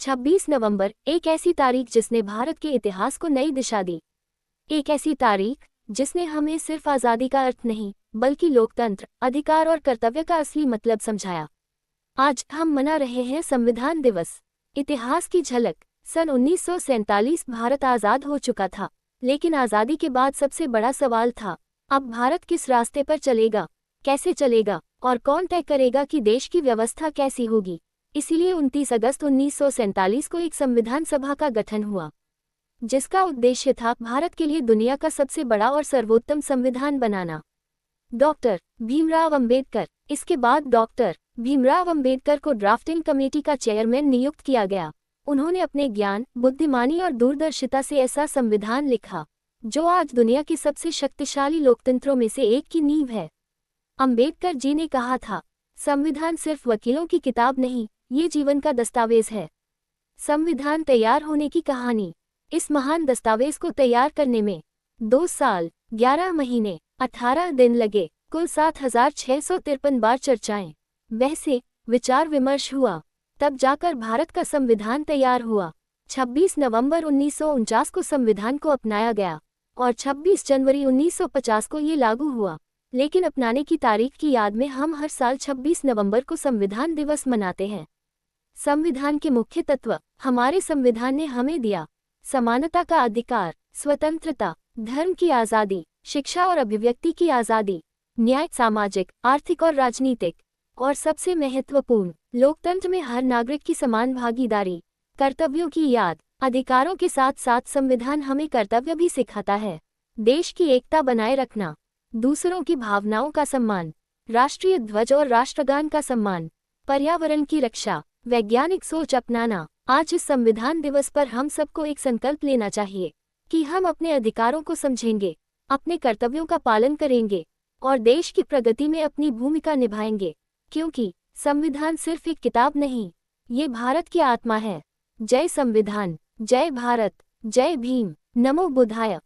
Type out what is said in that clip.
26 नवंबर, एक ऐसी तारीख जिसने भारत के इतिहास को नई दिशा दी। एक ऐसी तारीख जिसने हमें सिर्फ आज़ादी का अर्थ नहीं, बल्कि लोकतंत्र, अधिकार और कर्तव्य का असली मतलब समझाया। आज हम मना रहे हैं संविधान दिवस। इतिहास की झलक। सन 1947 भारत आज़ाद हो चुका था, लेकिन आज़ादी के बाद सबसे बड़ा सवाल था, अब भारत किस रास्ते पर चलेगा, कैसे चलेगा और कौन तय करेगा कि देश की व्यवस्था कैसी होगी। इसीलिए 29 अगस्त 1947 को एक संविधान सभा का गठन हुआ, जिसका उद्देश्य था भारत के लिए दुनिया का सबसे बड़ा और सर्वोत्तम संविधान बनाना। डॉक्टर भीमराव अंबेडकर। इसके बाद डॉक्टर भीमराव अंबेडकर को ड्राफ्टिंग कमेटी का चेयरमैन नियुक्त किया गया। उन्होंने अपने ज्ञान, बुद्धिमानी और दूरदर्शिता से ऐसा संविधान लिखा जो आज दुनिया के सबसे शक्तिशाली लोकतंत्रों में से एक की नींव है। अंबेडकर जी ने कहा था, संविधान सिर्फ वकीलों की किताब नहीं, ये जीवन का दस्तावेज है। संविधान तैयार होने की कहानी। इस महान दस्तावेज को तैयार करने में 2 साल, 11 महीने, 18 दिन लगे। कुल 7653 बार चर्चाएं, बहसें, विचार विमर्श हुआ, तब जाकर भारत का संविधान तैयार हुआ। 26 नवंबर 1949 को संविधान को अपनाया गया और 26 जनवरी 1950 को ये लागू हुआ। लेकिन अपनाने की तारीख की याद में हम हर साल 26 नवंबर को संविधान दिवस मनाते हैं। संविधान के मुख्य तत्व। हमारे संविधान ने हमें दिया समानता का अधिकार, स्वतंत्रता, धर्म की आज़ादी, शिक्षा और अभिव्यक्ति की आज़ादी, न्याय, सामाजिक, आर्थिक और राजनीतिक, और सबसे महत्वपूर्ण, लोकतंत्र में हर नागरिक की समान भागीदारी। कर्तव्यों की याद। अधिकारों के साथ साथ संविधान हमें कर्तव्य भी सिखाता है। देश की एकता बनाए रखना, दूसरों की भावनाओं का सम्मान, राष्ट्रीय ध्वज और राष्ट्रगान का सम्मान, पर्यावरण की रक्षा, वैज्ञानिक सोच अपनाना। आज इस संविधान दिवस पर हम सबको एक संकल्प लेना चाहिए कि हम अपने अधिकारों को समझेंगे, अपने कर्तव्यों का पालन करेंगे और देश की प्रगति में अपनी भूमिका निभाएंगे, क्योंकि संविधान सिर्फ एक किताब नहीं, ये भारत की आत्मा है। जय संविधान, जय भारत, जय भीम, नमो बुद्धाय।